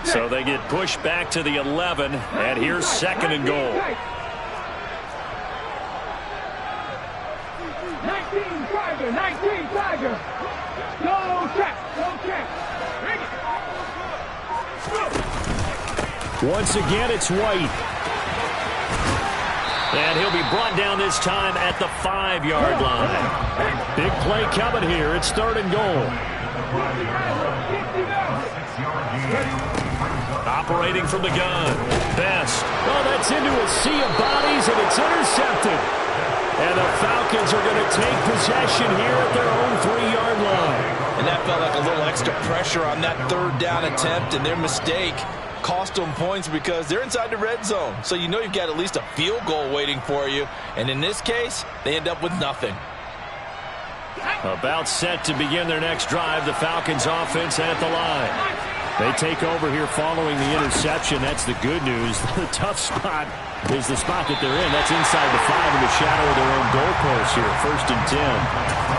So they get pushed back to the 11, and here's 2nd and goal. 19 Tiger. Go check. Once again, it's White. And he'll be brought down this time at the 5-yard line. Big play coming here. It's 3rd and goal. Operating from the gun. Best. Oh, that's into a sea of bodies, and it's intercepted. And the Falcons are going to take possession here at their own 3-yard line. And that felt like a little extra pressure on that 3rd down attempt, and their mistake cost them points because they're inside the red zone. So you know you've got at least a field goal waiting for you. And in this case, they end up with nothing. About set to begin their next drive, the Falcons offense at the line. They take over here following the interception. That's the good news. The tough spot is the spot that they're in. That's inside the 5 in the shadow of their own goalpost here. 1st and 10.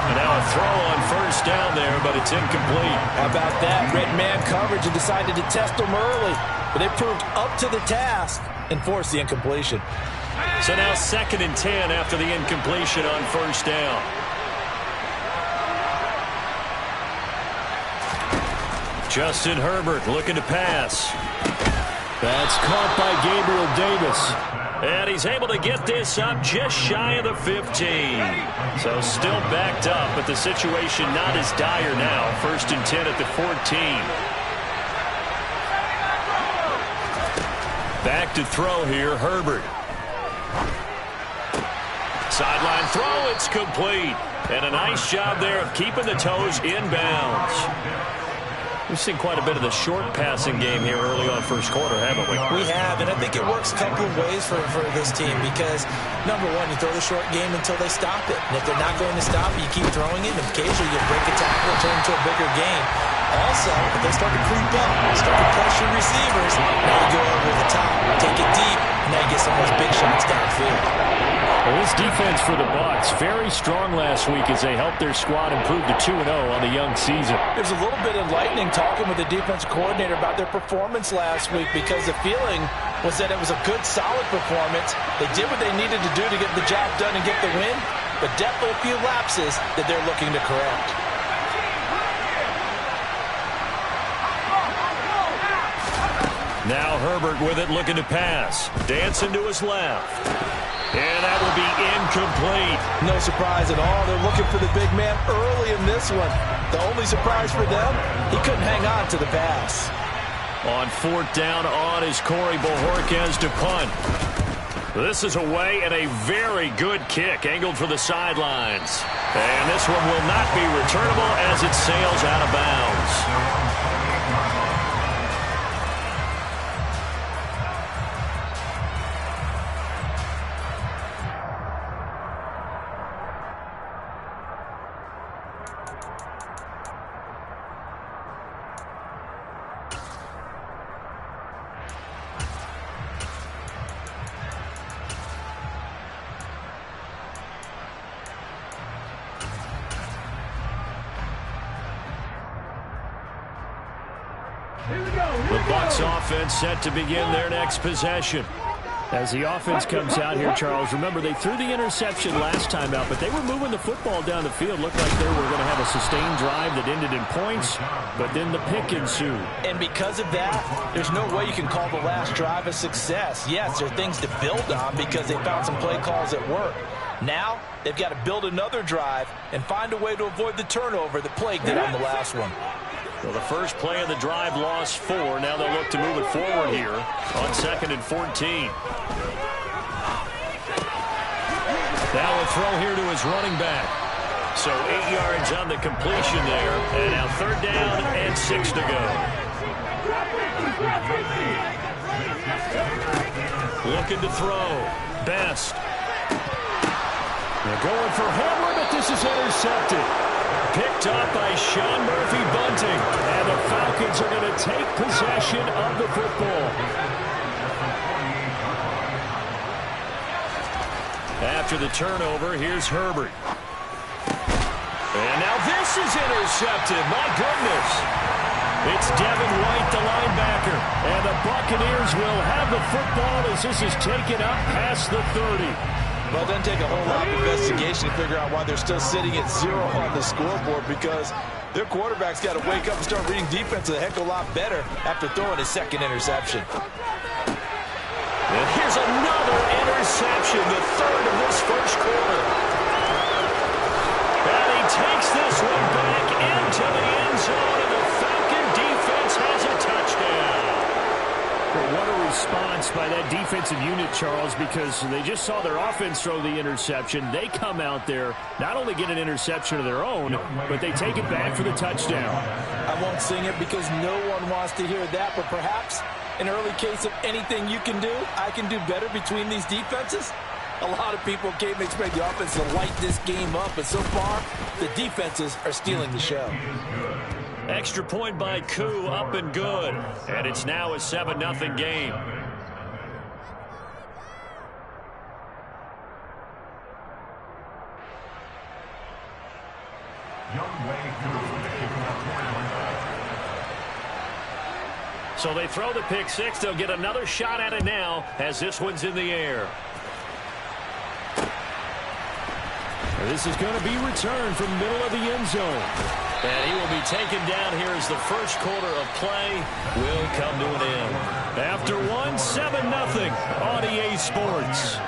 And now a throw on 1st down there, but it's incomplete. How about that? Red man coverage and decided to test them early. But they proved up to the task and forced the incompletion. So now 2nd and 10 after the incompletion on 1st down. Justin Herbert looking to pass. That's caught by Gabriel Davis. And he's able to get this up just shy of the 15. So still backed up, but the situation not as dire now. 1st and 10 at the 14. Back to throw here, Herbert. Sideline throw, it's complete. And a nice job there of keeping the toes inbounds. We've seen quite a bit of the short passing game here early on 1st quarter, haven't we? We have, and I think it works a couple of ways for this team because, number one, you throw the short game until they stop it. And if they're not going to stop it, you keep throwing it, and occasionally you break a tackle and turn it into a bigger game. Also, if they start to creep up, start to pressure receivers, now you go over the top, take it deep, and now you get some of those big shots downfield. Well, this defense for the Bucs, very strong last week as they helped their squad improve to 2-0 on the young season. There's a little bit of lightning talking with the defense coordinator about their performance last week because the feeling was that it was a good, solid performance. They did what they needed to do to get the job done and get the win, but definitely a few lapses that they're looking to correct. Now Herbert with it, looking to pass. Dancing to his left. And that will be incomplete. No surprise at all. They're looking for the big man early in this one. The only surprise for them, he couldn't hang on to the pass. On 4th down on is Corey Bojorquez to punt. This is away and a very good kick angled for the sidelines. And this one will not be returnable as it sails out of bounds. The Bucs offense set to begin their next possession. As the offense comes out here, Charles, remember they threw the interception last time out, but they were moving the football down the field. Looked like they were going to have a sustained drive that ended in points, but then the pick ensued. And because of that, there's no way you can call the last drive a success. Yes, there are things to build on because they found some play calls that work. Now, they've got to build another drive and find a way to avoid the turnover that plagued it on the last one. Well, the first play of the drive lost 4. Now they'll look to move it forward here on 2nd and 14. Now a throw here to his running back. So 8 yards on the completion there. And now 3rd down and 6 to go. Looking to throw. Best. They're going for Hamler, but this is intercepted. Picked up by Sean Murphy-Bunting. And the Falcons are going to take possession of the football. After the turnover, here's Herbert. And now this is intercepted. My goodness. It's Devin White, the linebacker. And the Buccaneers will have the football as this is taken up past the 30. Well, it doesn't take a whole lot of investigation to figure out why they're still sitting at 0 on the scoreboard, because their quarterback's got to wake up and start reading defense a heck of a lot better after throwing his second interception. And here's another interception, the third of this first quarter. And he takes this one back into the end zone, and the Falcon defense has a touchdown. But what a response by that defensive unit, Charles, because they just saw their offense throw the interception. They come out there, not only get an interception of their own, but they take it back for the touchdown. I won't sing it because no one wants to hear that, but perhaps an early case of anything you can do, I can do better between these defenses. A lot of people came to expect the offense to light this game up, but so far, the defenses are stealing the show. Extra point by Koo, up and good. And it's now a 7-0 game. So they throw the pick six. They'll get another shot at it now as this one's in the air. This is going to be returned from the middle of the end zone. And he will be taken down here as the first quarter of play will come to an end. After one, 7-0 on EA Sports.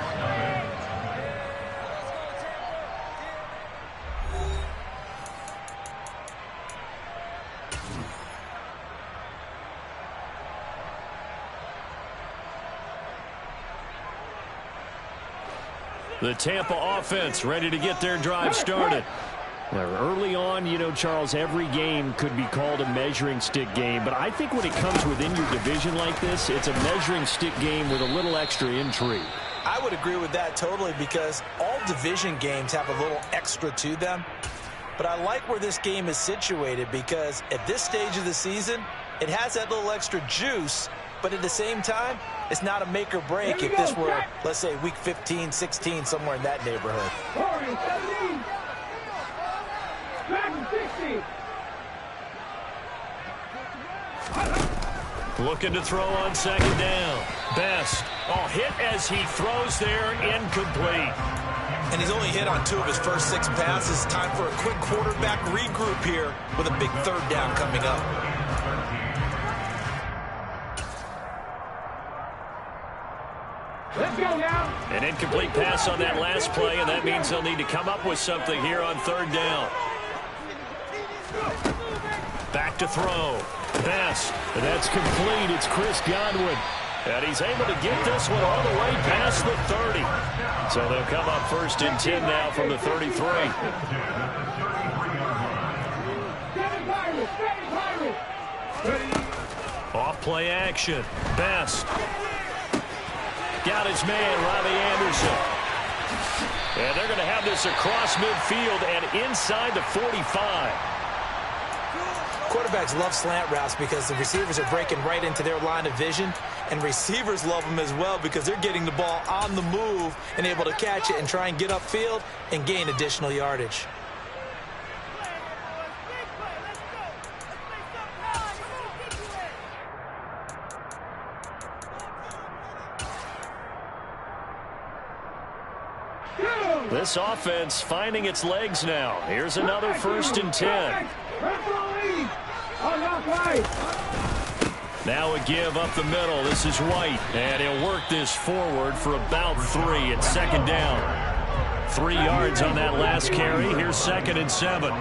The Tampa offense ready to get their drive started. Early on, you know, Charles, every game could be called a measuring stick game. But I think when it comes within your division like this, it's a measuring stick game with a little extra intrigue. I would agree with that totally, because all division games have a little extra to them. But I like where this game is situated, because at this stage of the season, it has that little extra juice. But at the same time, it's not a make or break if this were, let's say, week 15, 16, somewhere in that neighborhood. Looking to throw on second down. Best. Oh, hit as he throws there, incomplete. And he's only hit on 2 of his first 6 passes. Time for a quick quarterback regroup here with a big third down coming up. Let's go now. An incomplete pass on that last play, and that means they'll need to come up with something here on third down. Back to throw. Best. And that's complete. It's Chris Godwin. And he's able to get this one all the way past the 30. So they'll come up first and 10 now from the 33. Off play action. Best. Got his man, Robbie Anderson. And they're going to have this across midfield and inside the 45. Quarterbacks love slant routes because the receivers are breaking right into their line of vision, and receivers love them as well because they're getting the ball on the move and able to catch it and try and get upfield and gain additional yardage. This offense finding its legs now. Here's another first and 10. Now a give up the middle. This is White. And he'll work this forward for about 3 at second down. 3 yards on that last carry. Here's second and 7.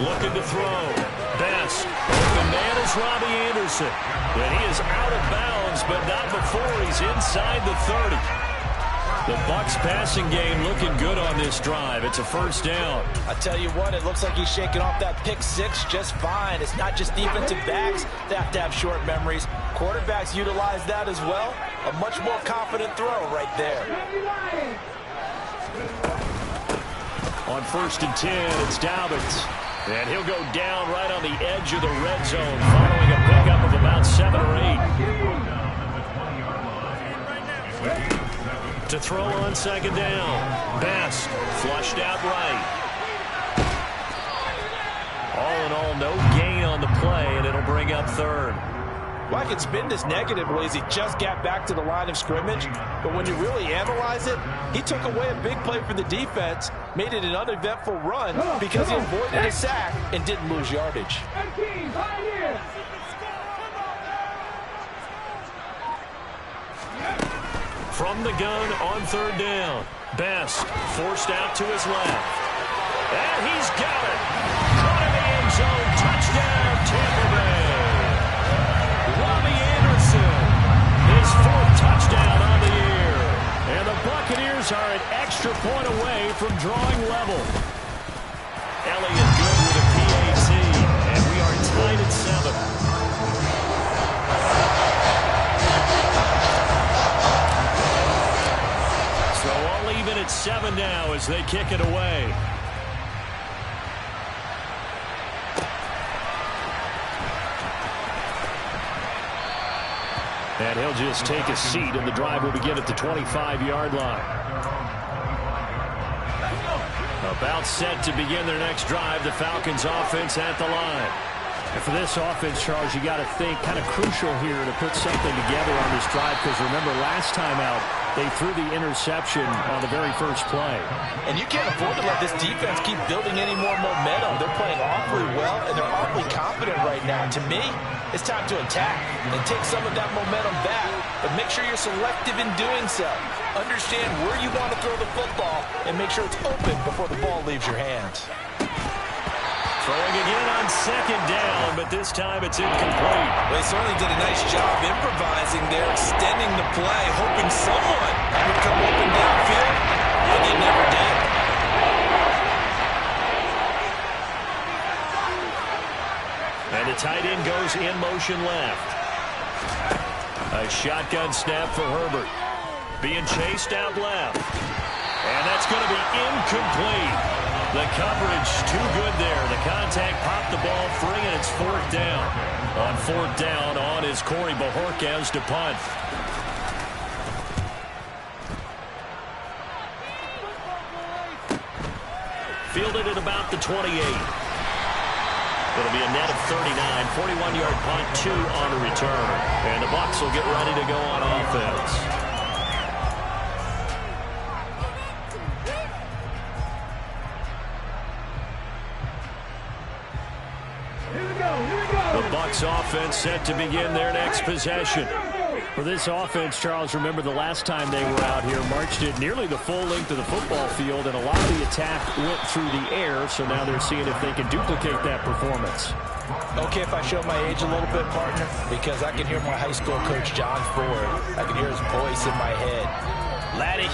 Looking to throw. Best. The man is Robbie Anderson. And he is out of bounds, but not before he's inside the 30. The Bucs passing game looking good on this drive. It's a first down. I tell you what, it looks like he's shaking off that pick six just fine. It's not just defensive backs that have to have short memories. Quarterbacks utilize that as well. A much more confident throw right there. On first and 10, it's Dobbins. And he'll go down right on the edge of the red zone following a pickup of about 7 or 8. To throw on second down. Best. Flushed out right. All in all, the play, and it'll bring up third. Well, I can spin this negatively as he just got back to the line of scrimmage. But when you really analyze it, he took away a big play for the defense, made it an uneventful run because he avoided a sack and didn't lose yardage. From the gun on third down. Best forced out to his left. And he's got it. Caught in the end zone. Touchdown, Tampa Bay. Robbie Anderson, his 4th touchdown on the year. And the Buccaneers are an extra point away from drawing level. Elliott good with a PAT, and we are tied at 7. So all even at 7 now as they kick it away. And he'll just take a seat, and the drive will begin at the 25-yard line. About set to begin their next drive, the Falcons offense at the line. And for this offense, Charles, you got to think kind of crucial here to put something together on this drive, because remember last time out, they threw the interception on the very first play. And you can't afford to let this defense keep building any more momentum. They're playing awfully well, and they're awfully confident right now. To me, it's time to attack and take some of that momentum back, but make sure you're selective in doing so. Understand where you want to throw the football and make sure it's open before the ball leaves your hands. Throwing again on second down, but this time it's incomplete. Well, they certainly did a nice job improvising there, extending the play, hoping someone would come open downfield, and they never did. And the tight end goes in motion left. A shotgun snap for Herbert. Being chased out left. And that's going to be incomplete. The coverage too good there. The contact popped the ball free, and it's 4th down. On 4th down, on is Corey Bajorquez to punt. Fielded at about the 28. It'll be a net of 39, 41-yard punt, 2 on the return. And the Bucs will get ready to go on offense. The Bucs offense set to begin their next possession. For this offense, Charles, remember the last time they were out here, marched it nearly the full length of the football field, and a lot of the attack went through the air, so now they're seeing if they can duplicate that performance. Okay, if I show my age a little bit, partner, because I can hear my high school coach, John Ford. I can hear his voice in my head. Laddie,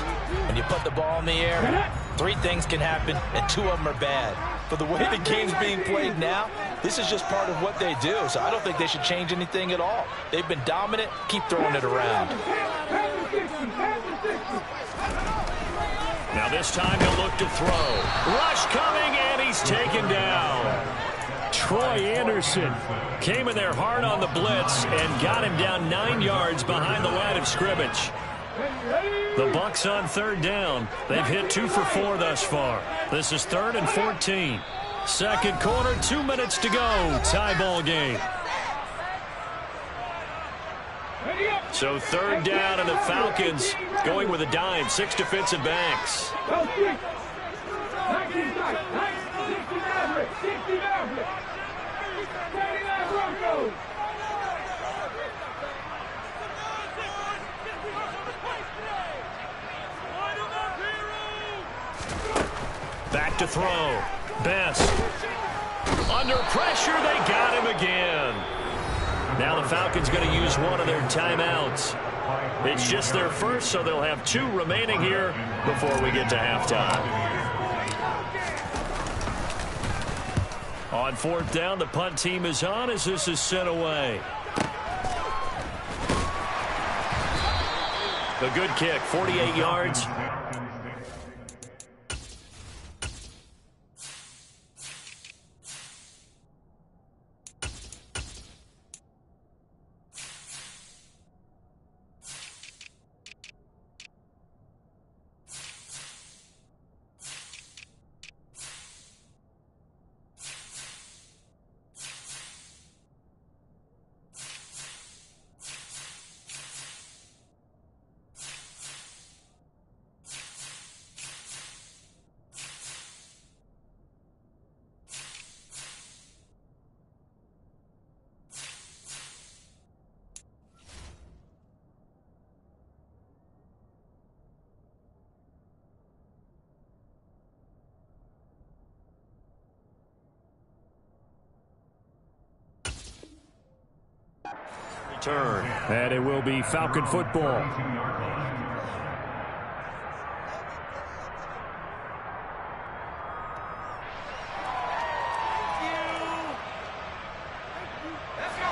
when you put the ball in the air, 3 things can happen, and 2 of them are bad. For the way the game's being played now, this is just part of what they do, so I don't think they should change anything at all. They've been dominant. Keep throwing it around. Now this time he'll look to throw. Rush coming, and he's taken down. Troy Anderson came in there hard on the blitz and got him down 9 yards behind the line of scrimmage. The Bucs on 3rd down. They've hit 2 for 4 thus far. This is 3rd and 14. Second quarter, 2 minutes to go. Tie ball game. So 3rd down, and the Falcons going with a dime. 6 defensive backs. Back to throw. Best. Under pressure, they got him again. Now the Falcons going to use one of their timeouts. It's just their first, so they'll have 2 remaining here before we get to halftime. On 4th down, the punt team is on as this is sent away. A good kick, 48 yards. Turn. And it will be Falcon football.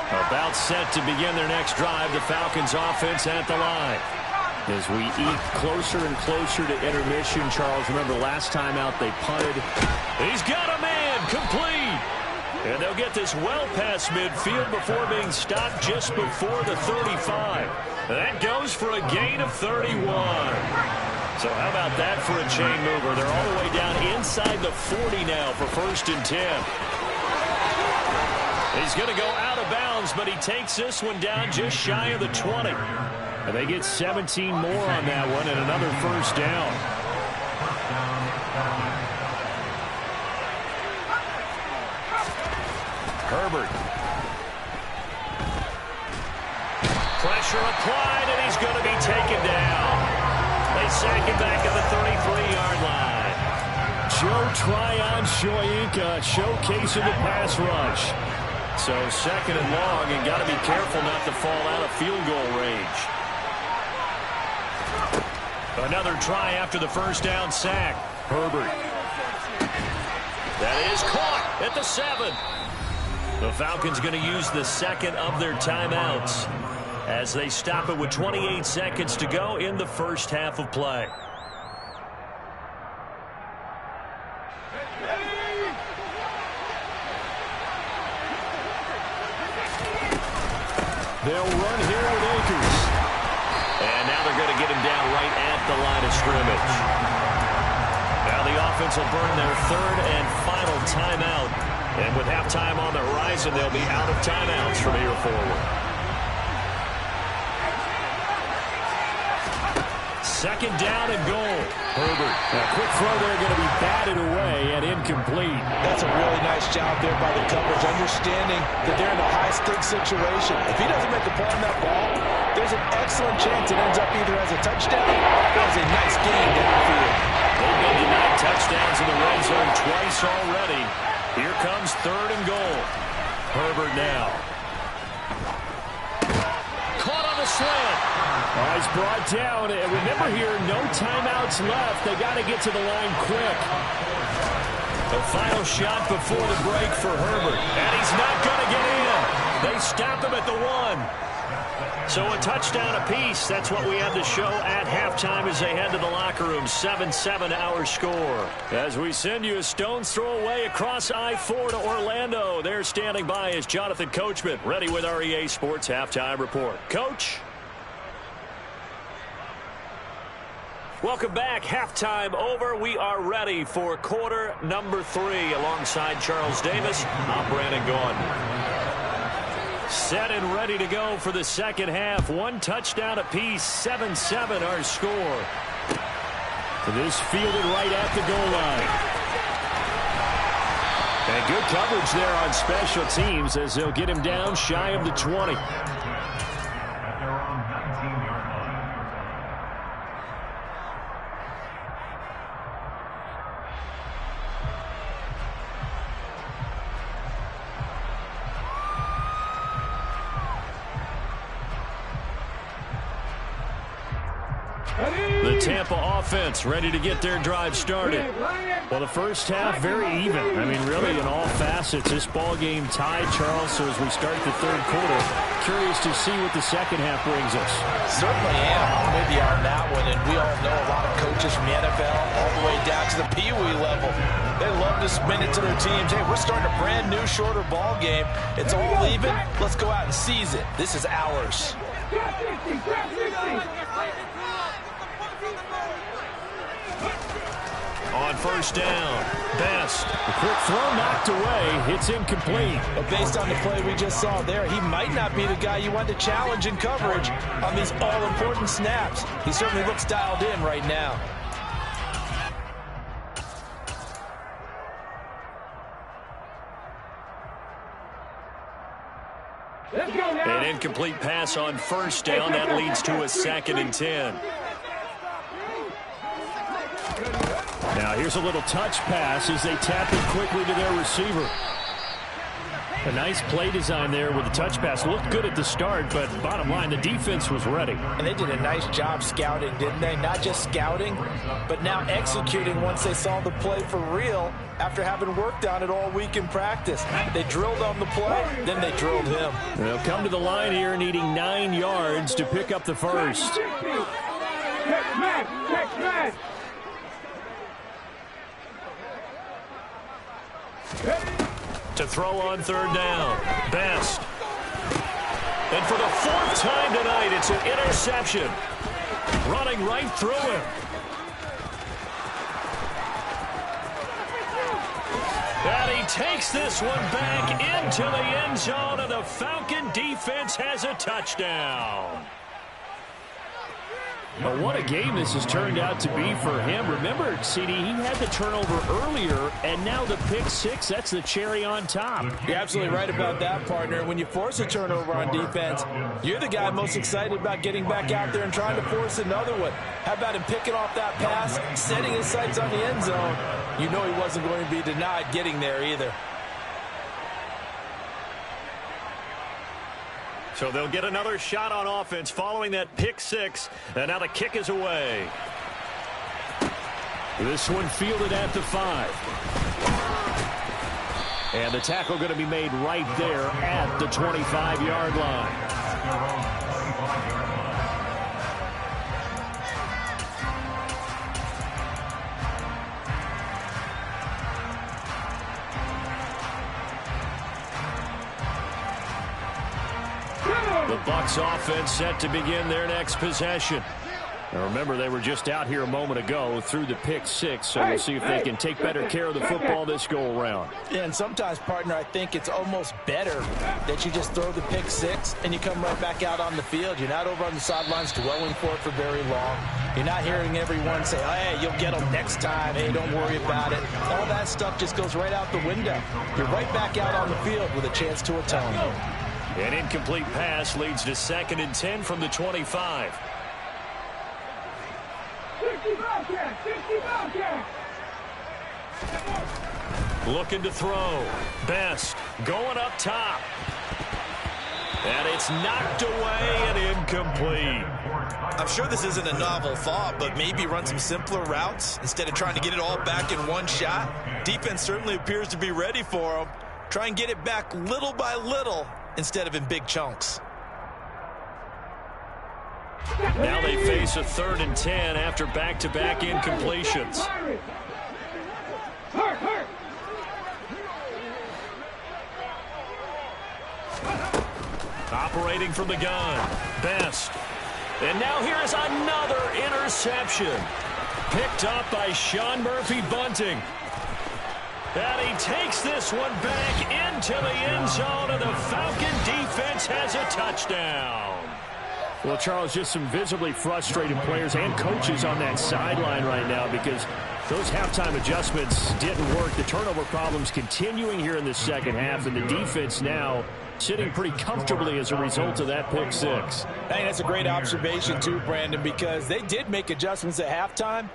About set to begin their next drive. The Falcons offense at the line. As we eat closer and closer to intermission, Charles, remember last time out they punted. He's got a man, complete. And they'll get this well past midfield before being stopped just before the 35. That goes for a gain of 31. So how about that for a chain mover? They're all the way down inside the 40 now for 1st and 10. He's going to go out of bounds, but he takes this one down just shy of the 20. And they get 17 more on that one and another 1st down. Herbert. Pressure applied, and he's going to be taken down. They sack him back at the 33-yard line. Joe Tryon-Shoyinka showcasing the pass rush. So 2nd and long, and got to be careful not to fall out of field goal range. Another try after the 1st down sack. Herbert. That is caught at the 7. The Falcons going to use the 2nd of their timeouts as they stop it with 28 seconds to go in the 1st half of play. They'll run here with Akers. And now they're going to get him down right at the line of scrimmage. Now the offense will burn their 3rd and final timeout. And with halftime on the horizon, they'll be out of timeouts from here forward. 2nd down and goal. Herbert. A quick throw there going to be batted away and incomplete. That's a really nice job there by the coverage, understanding that they're in a high-stakes situation. If he doesn't make a play on that ball, there's an excellent chance it ends up either as a touchdown or as a nice gain downfield. They've been denied touchdowns in the red zone twice already. Here comes 3rd and goal. Herbert now. Caught on the slant. Oh, he's brought down. And remember here, no timeouts left. They got to get to the line quick. The final shot before the break for Herbert. And he's not going to get in. They stop him at the 1. So a touchdown apiece. That's what we have to show at halftime as they head to the locker room. 7-7 our score. As we send you a stone's throw away across I-4 to Orlando. There standing by is Jonathan Coachman, ready with our EA Sports Halftime Report. Coach? Welcome back. Halftime over. We are ready for quarter number 3. Alongside Charles Davis, I'm Brandon Gaughan. Set and ready to go for the 2nd half. 1 touchdown apiece. 7-7 our score. This fielded right at the goal line. And good coverage there on special teams as they'll get him down shy of the 20. The Tampa offense ready to get their drive started. Well, the 1st half, very even. I mean, really, in all facets, this ball game tied, Charles. So as we start the 3rd quarter, curious to see what the 2nd half brings us. Certainly am. Maybe on that one. And we all know a lot of coaches from the NFL all the way down to the Pee Wee level. They love to spin it to their teams. Hey, we're starting a brand new, shorter ball game. It's all even. Let's go out and seize it. This is ours. On 1st down, Best. A quick throw knocked away. It's incomplete. But based on the play we just saw there, he might not be the guy you want to challenge in coverage on these all-important snaps. He certainly looks dialed in right now. An incomplete pass on 1st down. That leads to a 2nd and 10. Now here's a little touch pass as they tap it quickly to their receiver. A nice play design there with the touch pass. Looked good at the start, but bottom line, the defense was ready. And they did a nice job scouting, didn't they? Not just scouting, but now executing once they saw the play for real after having worked on it all week in practice. They drilled on the play, then they drilled him. They'll come to the line here needing 9 yards to pick up the first. Next man. To throw on third down. Best. And for the 4th time tonight, it's an interception. Running right through him. And he takes this one back into the end zone, and the Falcon defense has a touchdown. But what a game this has turned out to be for him. Remember, CD, he had the turnover earlier, and now the pick 6, that's the cherry on top. You're absolutely right about that, partner. When you force a turnover on defense, you're the guy most excited about getting back out there and trying to force another one. How about him picking off that pass, setting his sights on the end zone? You know he wasn't going to be denied getting there either. So they'll get another shot on offense following that pick 6. And now the kick is away. This one fielded at the 5. And the tackle going to be made right there at the 25-yard line. The Bucs offense set to begin their next possession. Now remember, they were just out here a moment ago through the pick 6, so we'll see if they can take better care of the football this go-around. Yeah, and sometimes, partner, I think it's almost better that you just throw the pick 6 and you come right back out on the field. You're not over on the sidelines dwelling for it for very long. You're not hearing everyone say, oh, hey, you'll get them next time. Hey, don't worry about it. All that stuff just goes right out the window. You're right back out on the field with a chance to atone. An incomplete pass leads to 2nd and 10 from the 25. 60 Bobcats. Looking to throw. Best going up top. And it's knocked away and incomplete. I'm sure this isn't a novel thought, but maybe run some simpler routes instead of trying to get it all back in one shot. Defense certainly appears to be ready for them. Try and get it back little by little instead of in big chunks. Now they face a 3rd and 10 after back-to-back incompletions. Hurt. Operating from the gun. Best. And now here's another interception. Picked up by Sean Murphy-Bunting. And he takes this one back into the end zone, and the Falcon defense has a touchdown. Well, Charles, just some visibly frustrated players and coaches on that sideline right now because those halftime adjustments didn't work. The turnover problems continuing here in the second half, and the defense now sitting pretty comfortably as a result of that pick 6. I think that's a great observation too, Brandon, because they did make adjustments at halftime.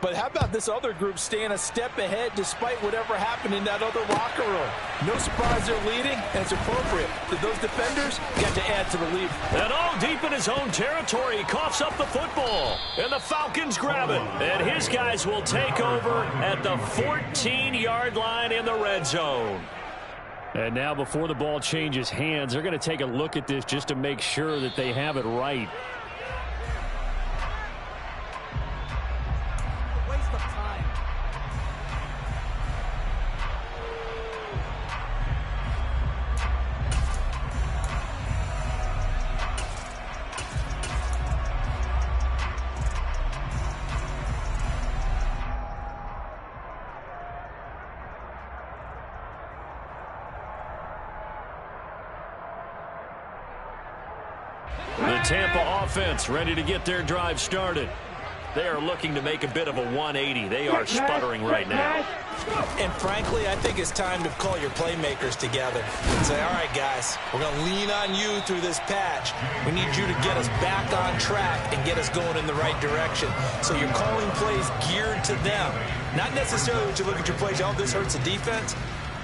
But how about this other group staying a step ahead despite whatever happened in that other locker room? No surprise they're leading, and it's appropriate. Those defenders got to add to the lead. And all deep in his own territory, he coughs up the football. And the Falcons grab it. And his guys will take over at the 14-yard line in the red zone. And now before the ball changes hands, they're going to take a look at this just to make sure that they have it right. The Tampa offense ready to get their drive started. They are looking to make a bit of a 180. They are sputtering right now. And frankly, I think it's time to call your playmakers together and say, all right, guys, we're going to lean on you through this patch. We need you to get us back on track and get us going in the right direction. So you're calling plays geared to them. Not necessarily that you look at your plays, oh, this hurts the defense.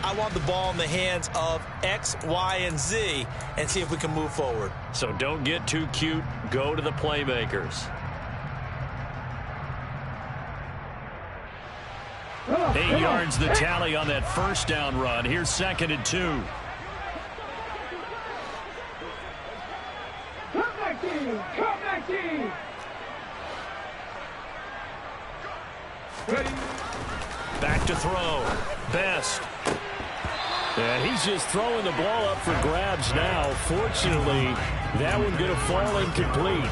I want the ball in the hands of X, Y, and Z and see if we can move forward. So don't get too cute. Go to the playmakers. 8 yards the tally on that first down run. Here's 2nd and 2. Comeback team! Comeback team! Ready? Back to throw. Best. And he's just throwing the ball up for grabs now. Fortunately, that one going to fall incomplete.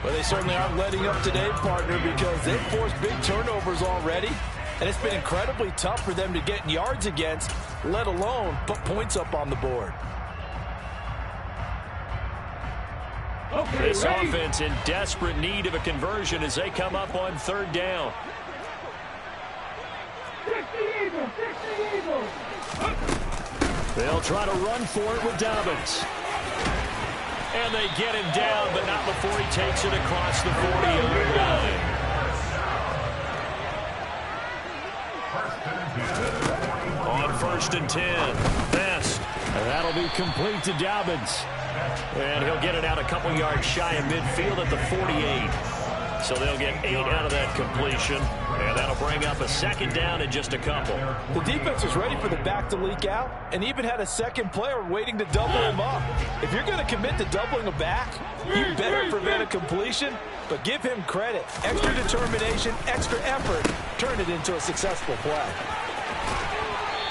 Well, they certainly aren't letting up today, partner, because they've forced big turnovers already. And it's been incredibly tough for them to get yards against, let alone put points up on the board. Okay, This ready? offense in desperate need of a conversion as they come up on 3rd down. 60 Eagles! 60 Eagles! They'll try to run for it with Dobbins. And they get him down, but not before he takes it across the 40-yard line. On 1st and 10, Best. And that'll be complete to Dobbins. And he'll get it out a couple yards shy of midfield at the 48. So they'll get 8 out of that completion. And that'll bring up a 2nd down in just a couple. The defense was ready for the back to leak out and even had a second player waiting to double him up. If you're going to commit to doubling a back, you better prevent a completion, but give him credit. Extra determination, extra effort, turn it into a successful play.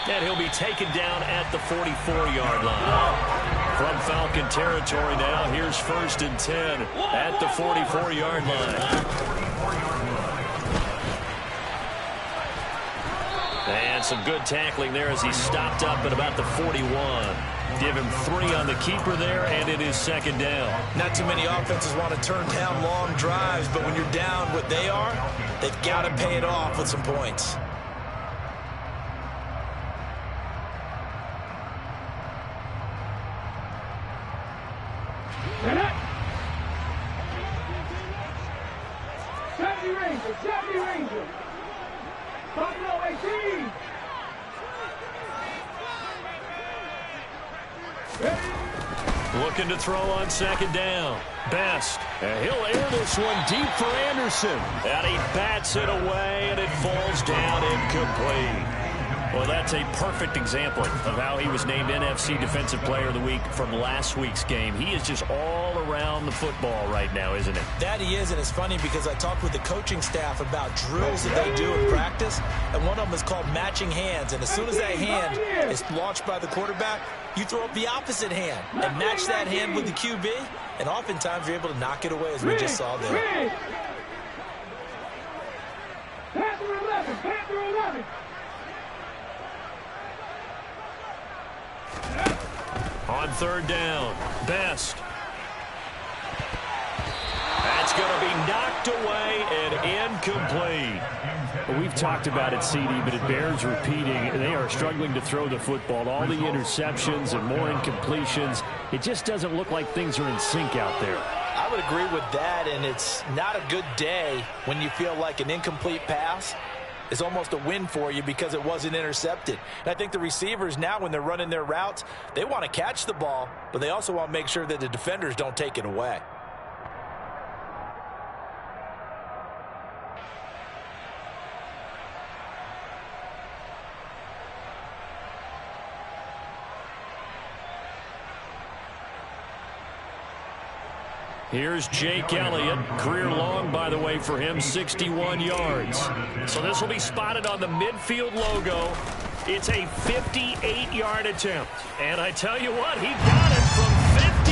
And he'll be taken down at the 44-yard line. From Falcon territory now, here's 1st and 10 at the 44-yard line. And some good tackling there as he stopped up at about the 41. Give him 3 on the keeper there, and it is 2nd down. Not too many offenses want to turn down long drives, but when you're down what they are, they've got to pay it off with some points. Chevy Ranger! Buffalo 18! Looking to throw on 2nd down. Best. And he'll air this one deep for Anderson. And he bats it away, and it falls down incomplete. Well, that's a perfect example of how he was named NFC Defensive Player of the Week from last week's game. He is just all around the football right now, isn't he? That he is, and it's funny because I talked with the coaching staff about drills that they do in practice, and one of them is called matching hands. And as soon as that hand is launched by the quarterback, you throw up the opposite hand and match that hand with the QB, and oftentimes you're able to knock it away, as we just saw there. Panther 11! Panther 11! On 3rd down, Best. That's going to be knocked away and incomplete. Well, we've talked about it, CD, but it bears repeating. They are struggling to throw the football. All the interceptions and more incompletions. It just doesn't look like things are in sync out there. I would agree with that, and it's not a good day when you feel like an incomplete pass is almost a win for you because it wasn't intercepted. And I think the receivers now, when they're running their routes, they want to catch the ball, but they also want to make sure that the defenders don't take it away. Here's Jake Elliott. Career long, by the way, for him, 61 yards. So this will be spotted on the midfield logo. It's a 58-yard attempt. And I tell you what, he got it from 58.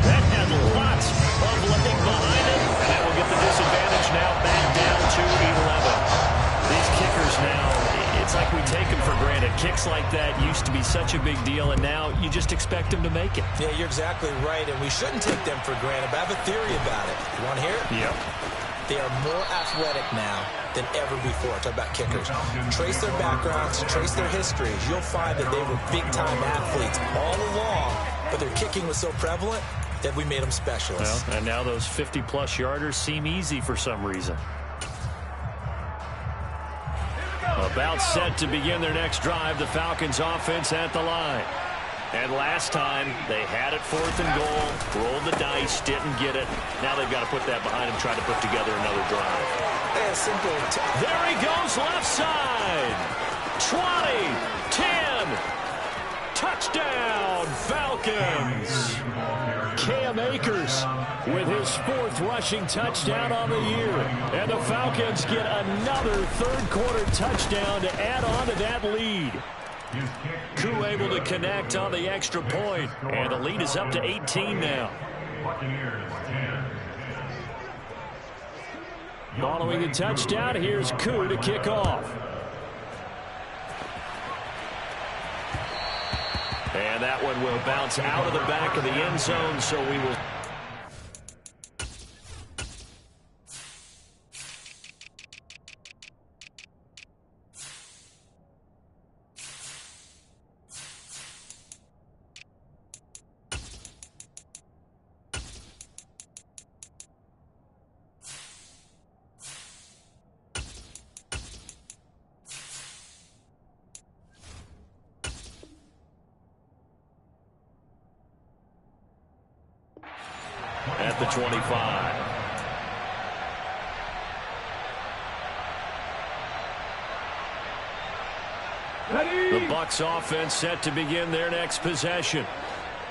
That had lots of leg behind it. And that will get the disadvantage now back down to 11. These kickers now, it's like we take them for granted. Kicks like that used to be such a big deal, and now you just expect them to make it. Yeah, you're exactly right, and we shouldn't take them for granted, but I have a theory about it. You want to hear it? Yep. They are more athletic now than ever before. Talk about kickers. Trace their backgrounds, trace their histories. You'll find that they were big-time athletes all along, but their kicking was so prevalent that we made them specialists. Well, and now those 50-plus yarders seem easy for some reason. A About set to begin their next drive, the Falcons offense at the line. And last time, they had it 4th and goal, rolled the dice, didn't get it. Now they've got to put that behind them, try to put together another drive. Yeah, simple. There he goes, left side. 20, 10, touchdown, Falcons. Cam Akers with his 4th rushing touchdown on the year. And the Falcons get another 3rd quarter touchdown to add on to that lead. Koo able to connect on the extra point, and the lead is up to 18 now. Following the touchdown, here's Koo to kick off. And that one will bounce out of the back of the end zone, so we will... at the 25. Ready? The Bucs offense set to begin their next possession.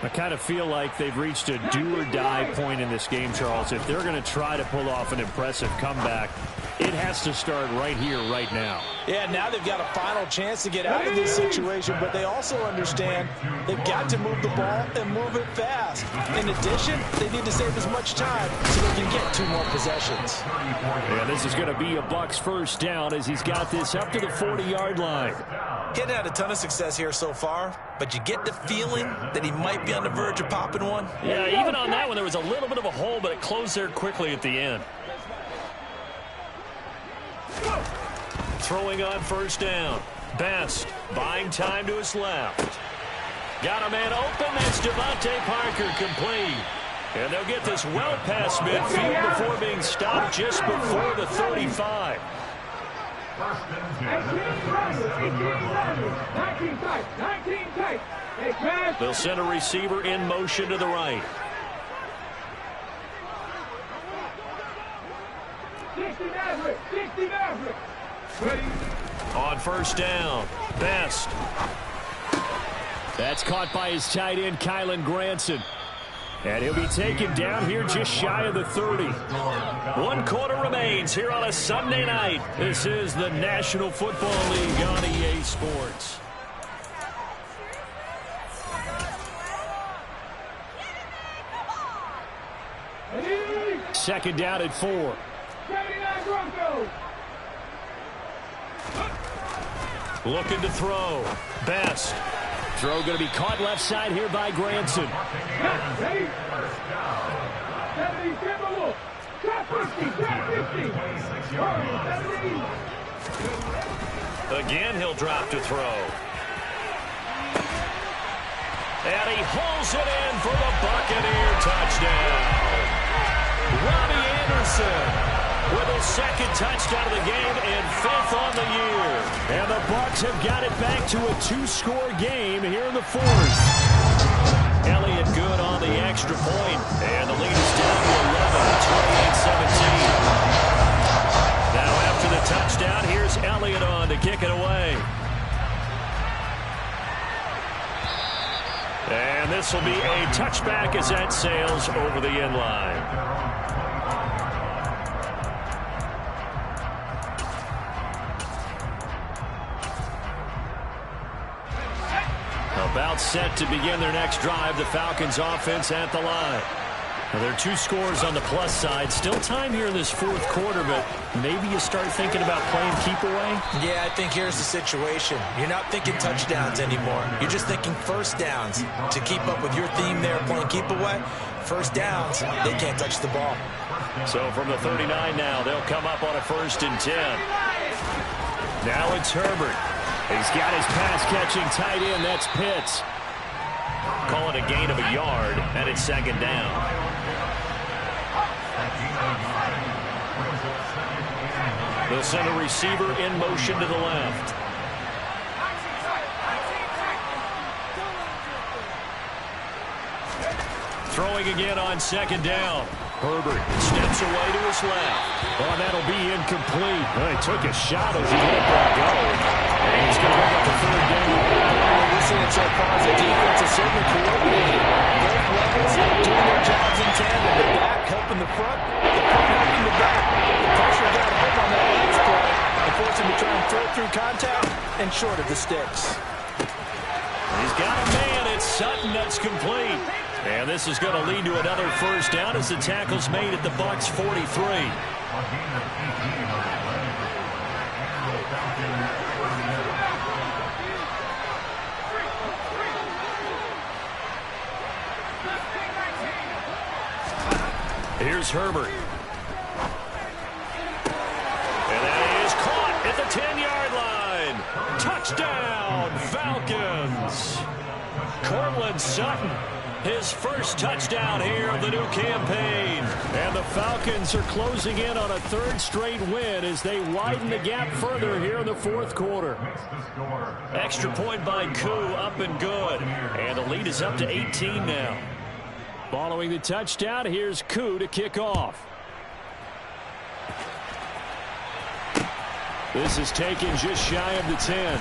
I kind of feel like they've reached a do-or-die point in this game, Charles. If they're going to try to pull off an impressive comeback, it has to start right here, right now. Yeah, now they've got a final chance to get out of this situation, but they also understand they've got to move the ball and move it fast. In addition, they need to save as much time so they can get 2 more possessions. Yeah, this is going to be a Bucs first down as he's got this up to the 40-yard line. He hadn't had a ton of success here so far, but you get the feeling that he might be on the verge of popping one. Yeah, even on that one, there was a little bit of a hole, but it closed there quickly at the end. Throwing on first down. Best buying time to his left. Got a man open. That's Devontae Parker complete. And they'll get this well past midfield before being stopped just before the 35. 19 tight. Hey, pass. They'll send a receiver in motion to the right. 60 Maverick. Ready? On first down, Best. That's caught by his tight end, Kylen Granson. And he'll be taken down here just shy of the 30. 1 quarter remains here on a Sunday night. This is the National Football League on EA Sports. Second down at 4. 79 Broncos. Looking to throw. Best. Throw going to be caught left side here by Granson. Ready? 70, Timberwolf. Top 50. 70. Again, he'll drop to throw. And he hauls it in for the Buccaneer touchdown. Robbie Anderson with his 2nd touchdown of the game and 5th on the year. And the Bucs have got it back to a 2-score game here in the 4th. Elliott good on the extra point, and the lead is down to 11, 28-17. Now after the touchdown, here's Elliott on to kick it away. And this will be a touchback as that sails over the end line. About set to begin their next drive, the Falcons offense at the line. Now, there are 2 scores on the plus side. Still time here in this 4th quarter, but maybe you start thinking about playing keep away? Yeah, I think here's the situation. You're not thinking touchdowns anymore. You're just thinking first downs. To keep up with your theme there, playing keep away, first downs, they can't touch the ball. So from the 39 now, they'll come up on a 1st and 10. Now it's Herbert. He's got his pass-catching tight end. That's Pitts. Call it a gain of a yard, and it's 2nd down. They'll send a receiver in motion to the left. Throwing again on second down. Herbert steps away to his left. Oh, that'll be incomplete. Well, he took a shot as he let that go. And he's going to bring up the third down. Listening so far as the defense is certainly coordinated. Both levels doing their jobs in tandem. The back helping the front helping the back. The pressure got him on that last play and forced him to try and throw through contact and short of the sticks. He's got a man. It's Sutton that's complete. And this is going to lead to another first down as the tackle's made at the Bucs 43. Here's Herbert. And that is caught at the 10-yard line. Touchdown, Falcons. Cortland Sutton. His first touchdown here of the new campaign. And the Falcons are closing in on a third straight win as they widen the gap further here in the fourth quarter. Extra point by Koo, up and good. And the lead is up to 18 now. Following the touchdown, here's Koo to kick off. This is taken just shy of the 10.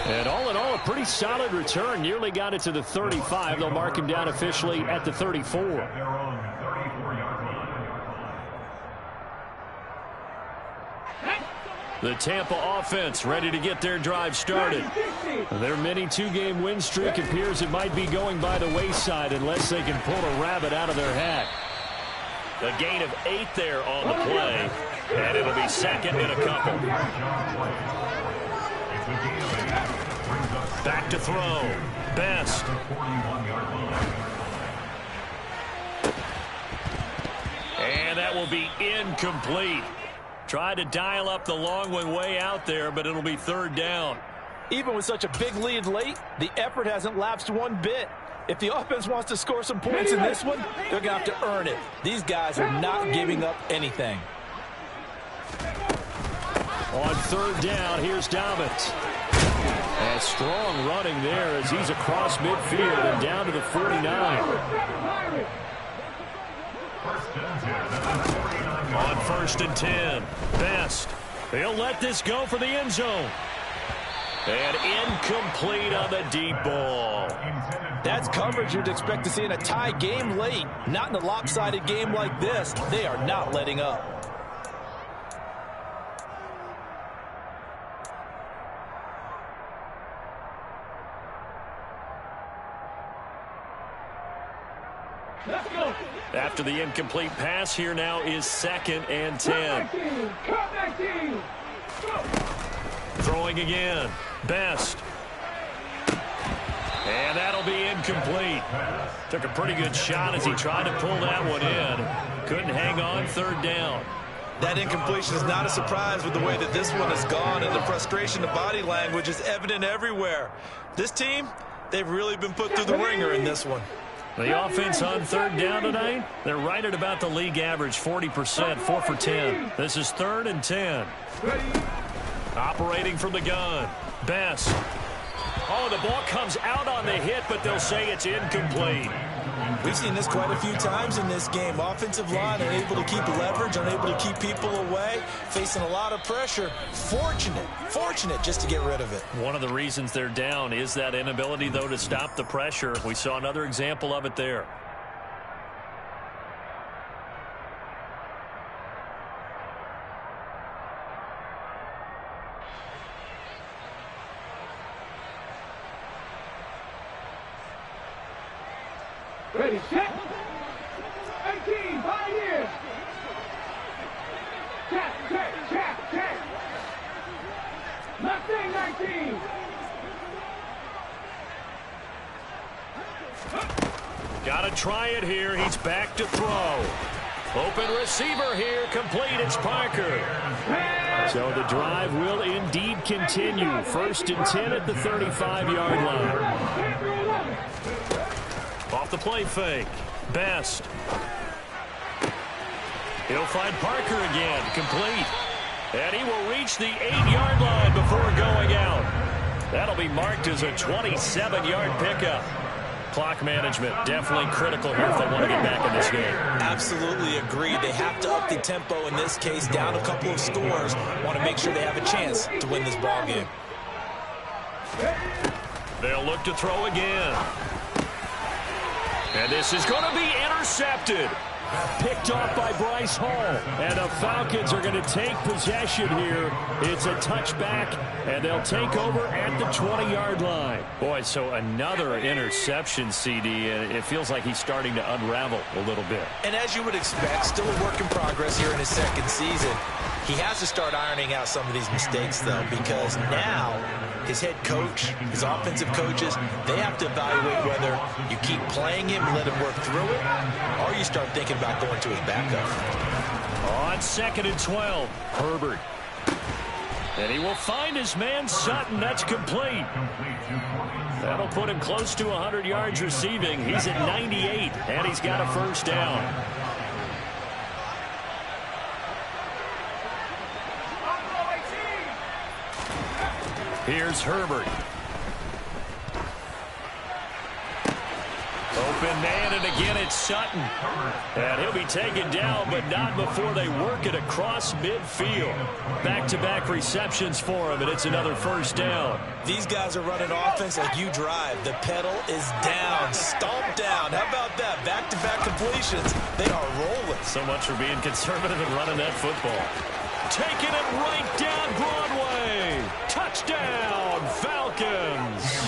And all in all, a pretty solid return. Nearly got it to the 35. They'll mark him down officially at the 34. The Tampa offense ready to get their drive started. Their mini two-game win streak appears it might be going by the wayside unless they can pull a rabbit out of their hat. A gain of 8 there on the play, and it'll be second and a couple. Back to throw. Best. And that will be incomplete. Tried to dial up the long one way out there, but it'll be third down. Even with such a big lead late, the effort hasn't lapsed one bit. If the offense wants to score some points in this one, they're going to have to earn it. These guys are not giving up anything. On third down, here's Dobbins. And strong running there as he's across midfield and down to the 49. On first and 10, Best. He'll let this go for the end zone. And incomplete on the deep ball. That's coverage you'd expect to see in a tie game late. Not in a lopsided game like this. They are not letting up. Let's go. After the incomplete pass, here now is second and 10. Throwing again. Best. And that'll be incomplete. Took a pretty good shot as he tried to pull that one in. Couldn't hang on, third down. That incompletion is not a surprise with the way that this one has gone, and the frustration of body language is evident everywhere. This team, they've really been put through the ringer in this one. The offense on third down tonight, they're right at about the league average, 40%, 4 for 10. This is third and 10. Operating from the gun. Best. Oh, the ball comes out on the hit, but they'll say it's incomplete. We've seen this quite a few times in this game. Offensive line unable to keep leverage, unable to keep people away, facing a lot of pressure. Fortunate just to get rid of it. One of the reasons they're down is that inability, though, to stop the pressure. We saw another example of it there. Ready, set. 18, Pioneers. Check. Mustang 19. Got to try it here. He's back to throw. Open receiver here. Complete. It's Parker. So the drive will indeed continue. First and 10 at the 35-yard line. Off the play fake. Best. He'll find Parker again, complete. And he will reach the 8-yard line before going out. That'll be marked as a 27-yard pickup. Clock management definitely critical here if they want to get back in this game. Absolutely agreed. They have to up the tempo in this case, down a couple of scores. Want to make sure they have a chance to win this ball game. They'll look to throw again. And this is going to be intercepted. Picked off by Bryce Hall. And the Falcons are going to take possession here. It's a touchback, and they'll take over at the 20-yard line. Boy, so another interception, CD, and it feels like he's starting to unravel a little bit. And as you would expect, still a work in progress here in his second season. He has to start ironing out some of these mistakes, though, because now his head coach, his offensive coaches, they have to evaluate whether you keep playing him, let him work through it, or you start thinking about going to his backup. On 2nd and 12, Herbert. And he will find his man Sutton. That's complete. That'll put him close to 100 yards receiving. He's at 98, and he's got a first down. Here's Herbert. Open man, and again it's Sutton. And he'll be taken down, but not before they work it across midfield. Back-to-back receptions for him, and it's another first down. These guys are running offense like you drive. The pedal is down, stomped down. How about that? Back-to-back completions. They are rolling. So much for being conservative and running that football. Taking it right down Broadway. Touchdown, Falcons.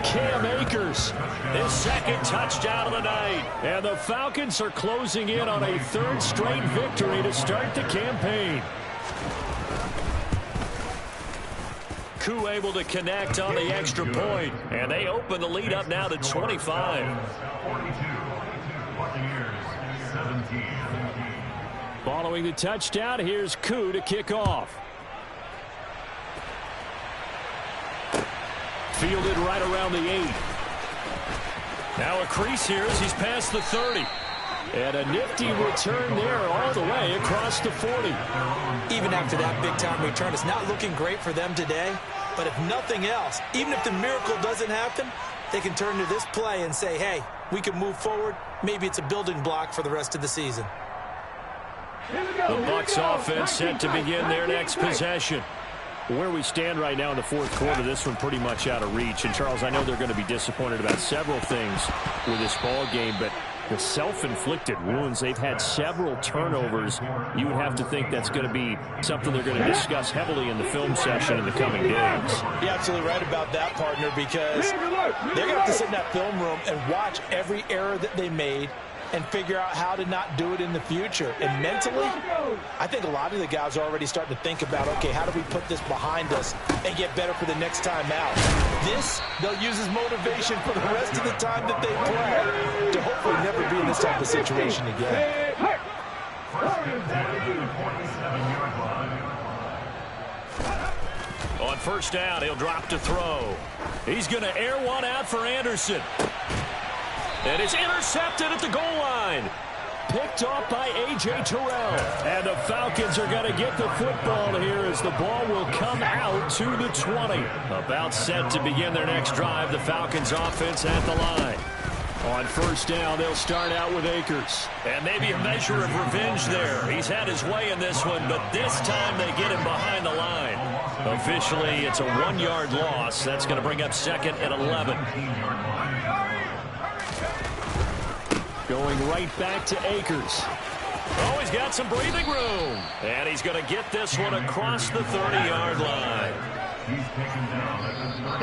Cam Akers, his second touchdown of the night. And the Falcons are closing in on a third straight victory to start the campaign. Koo able to connect on the extra point, and they open the lead up now to 25. Following the touchdown, here's Koo to kick off. Fielded right around the 8. Now a crease here as he's past the 30. And a nifty return there all the way across the 40. Even after that big-time return, it's not looking great for them today. But if nothing else, even if the miracle doesn't happen, they can turn to this play and say, hey, we can move forward. Maybe it's a building block for the rest of the season. The Bucs offense set to begin their next possession. Where we stand right now in the fourth quarter, this one pretty much out of reach. And, Charles, I know they're going to be disappointed about several things with this ball game, but the self-inflicted wounds, they've had several turnovers. You would have to think that's going to be something they're going to discuss heavily in the film session in the coming days. You're absolutely right about that, partner, because they're going to have to sit in that film room and watch every error that they made and figure out how to not do it in the future. And mentally, I think a lot of the guys are already starting to think about, okay, how do we put this behind us and get better for the next time out? This, they'll use as motivation for the rest of the time that they play to hopefully never be in this type of situation again. On first down, he'll drop to throw. He's going to air one out for Anderson. And it's intercepted at the goal line. Picked off by A.J. Terrell. And the Falcons are going to get the football here as the ball will come out to the 20. About set to begin their next drive. The Falcons offense at the line. On first down, they'll start out with Akers. And maybe a measure of revenge there. He's had his way in this one, but this time they get him behind the line. Officially, it's a 1-yard loss. That's going to bring up 2nd and 11. Going right back to Akers. Oh, he's got some breathing room. And he's going to get this one across the 30-yard line.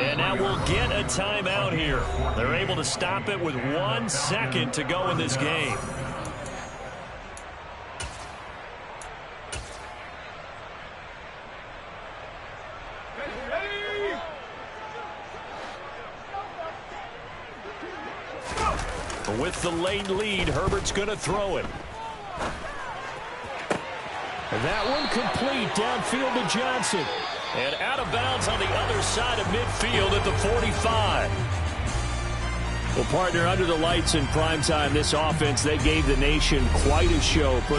And now we'll get a timeout here. They're able to stop it with 1 second to go in this game. With the late lead, Herbert's going to throw it. And that one complete downfield to Johnson. And out of bounds on the other side of midfield at the 45. Well, partner, under the lights in primetime, this offense, they gave the nation quite a show, putting